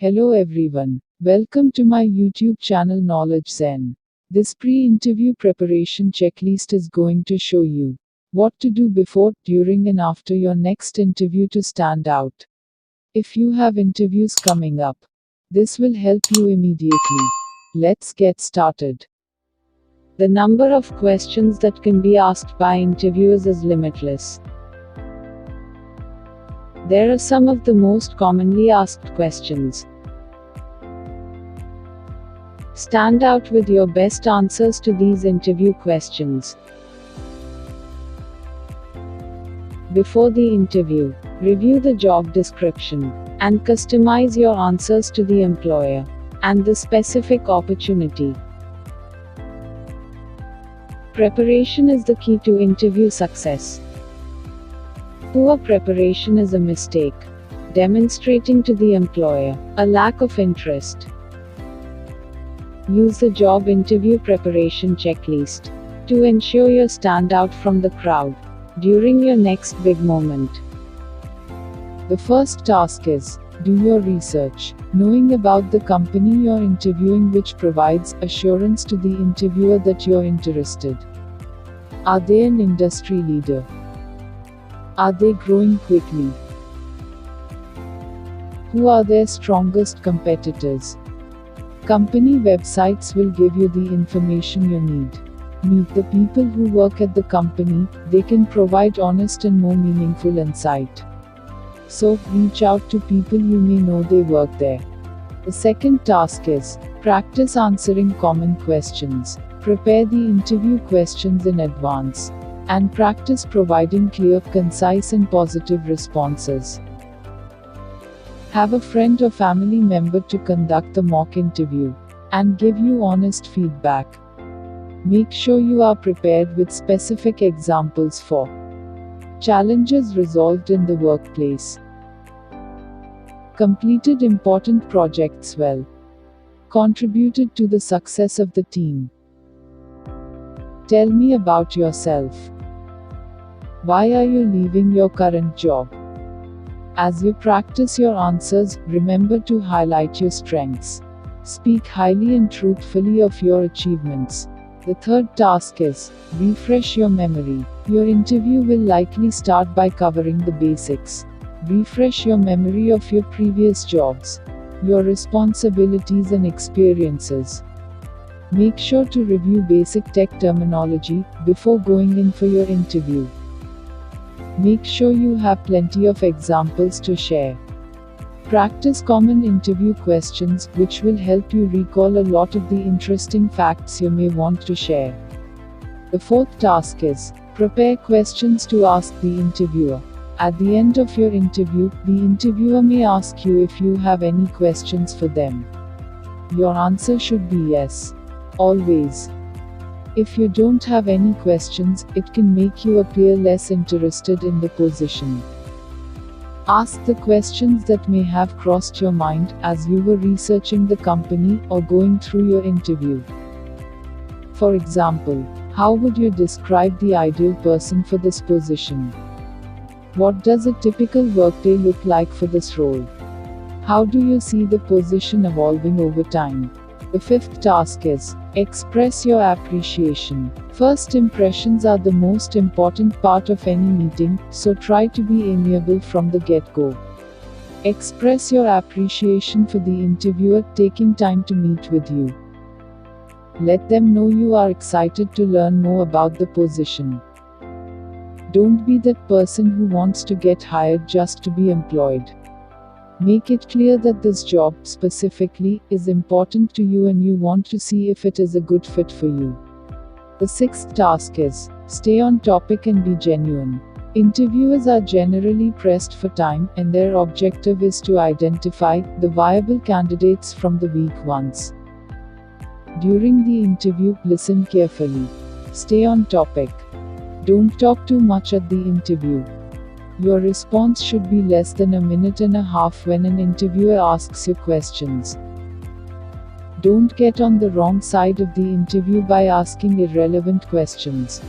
Hello everyone. Welcome to my YouTube channel Knowledge Zen. This pre-interview preparation checklist is going to show you what to do before, during and after your next interview to stand out. If you have interviews coming up, this will help you immediately. Let's get started. The number of questions that can be asked by interviewers is limitless. There are some of the most commonly asked questions. Stand out with your best answers to these interview questions. Before the interview, review the job description and customize your answers to the employer and the specific opportunity. Preparation is the key to interview success. Poor preparation is a mistake, demonstrating to the employer a lack of interest. Use the job interview preparation checklist to ensure you stand out from the crowd during your next big moment. The first task is do your research, knowing about the company you're interviewing, which provides assurance to the interviewer that you're interested. Are they an industry leader? Are they growing quickly? Who are their strongest competitors? Company websites will give you the information you need. Meet the people who work at the company, they can provide honest and more meaningful insight. So, reach out to people you may know they work there. The second task is practice answering common questions. Prepare the interview questions in advance and practice providing clear, concise, and positive responses. Have a friend or family member to conduct the mock interview and give you honest feedback. Make sure you are prepared with specific examples for challenges resolved in the workplace. Completed important projects well. Contributed to the success of the team. Tell me about yourself. Why are you leaving your current job? As you practice your answers, remember to highlight your strengths. Speak highly and truthfully of your achievements. The third task is refresh your memory. Your interview will likely start by covering the basics. Refresh your memory of your previous jobs, your responsibilities and experiences. Make sure to review basic tech terminology before going in for your interview. Make sure you have plenty of examples to share. Practice common interview questions, which will help you recall a lot of the interesting facts you may want to share. The fourth task is prepare questions to ask the interviewer. At the end of your interview, the interviewer may ask you if you have any questions for them. Your answer should be yes. Always. If you don't have any questions, it can make you appear less interested in the position. Ask the questions that may have crossed your mind as you were researching the company or going through your interview. For example, how would you describe the ideal person for this position? What does a typical workday look like for this role? How do you see the position evolving over time? The fifth task is express your appreciation. First impressions are the most important part of any meeting, so try to be amiable from the get-go. Express your appreciation for the interviewer taking time to meet with you. Let them know you are excited to learn more about the position. Don't be that person who wants to get hired just to be employed. Make it clear that this job, specifically, is important to you and you want to see if it is a good fit for you. The sixth task is stay on topic and be genuine. Interviewers are generally pressed for time, and their objective is to identify the viable candidates from the weak ones. During the interview, listen carefully. Stay on topic. Don't talk too much at the interview. Your response should be less than a minute and a half when an interviewer asks you questions. Don't get on the wrong side of the interview by asking irrelevant questions.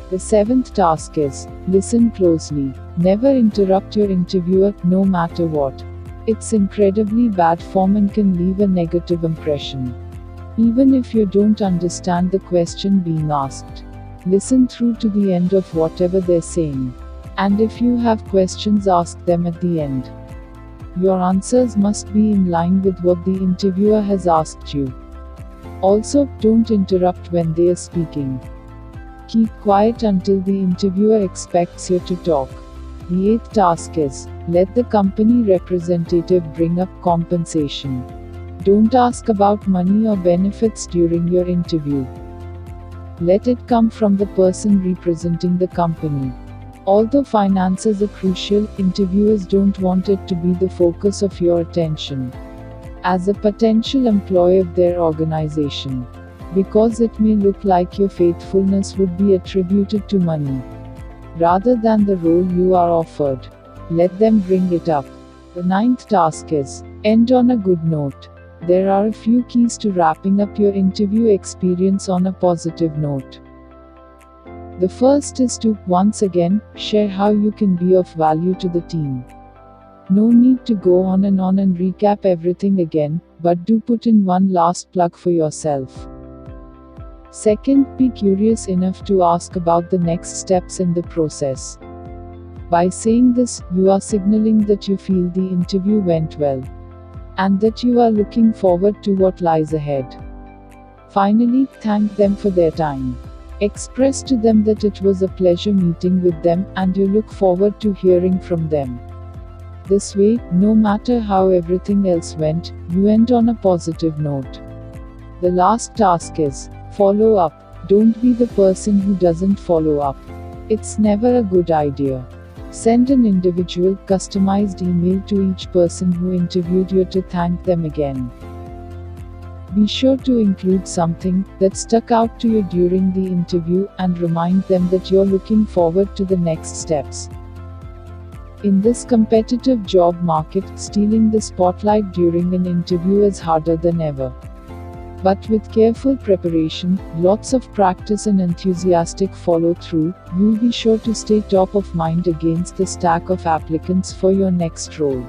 The seventh task is listen closely. Never interrupt your interviewer, no matter what. It's incredibly bad form and can leave a negative impression. Even if you don't understand the question being asked, listen through to the end of whatever they're saying. And if you have questions, ask them at the end. Your answers must be in line with what the interviewer has asked you. Also, don't interrupt when they are speaking. Keep quiet until the interviewer expects you to talk. The eighth task is, let the company representative bring up compensation. Don't ask about money or benefits during your interview. Let it come from the person representing the company. Although finances are crucial, interviewers don't want it to be the focus of your attention as a potential employee of their organization, because it may look like your faithfulness would be attributed to money rather than the role you are offered. Let them bring it up. The ninth task is, end on a good note. There are a few keys to wrapping up your interview experience on a positive note. The first is to, once again, share how you can be of value to the team. No need to go on and recap everything again, but do put in one last plug for yourself. Second, be curious enough to ask about the next steps in the process. By saying this, you are signaling that you feel the interview went well, and that you are looking forward to what lies ahead. Finally, thank them for their time. Express to them that it was a pleasure meeting with them, and you look forward to hearing from them. This way, no matter how everything else went, you end on a positive note. The last task is, follow up. Don't be the person who doesn't follow up. It's never a good idea. Send an individual, customized email to each person who interviewed you to thank them again. Be sure to include something that stuck out to you during the interview, and remind them that you're looking forward to the next steps. In this competitive job market, stealing the spotlight during an interview is harder than ever. But with careful preparation, lots of practice and enthusiastic follow-through, you'll be sure to stay top of mind against the stack of applicants for your next role.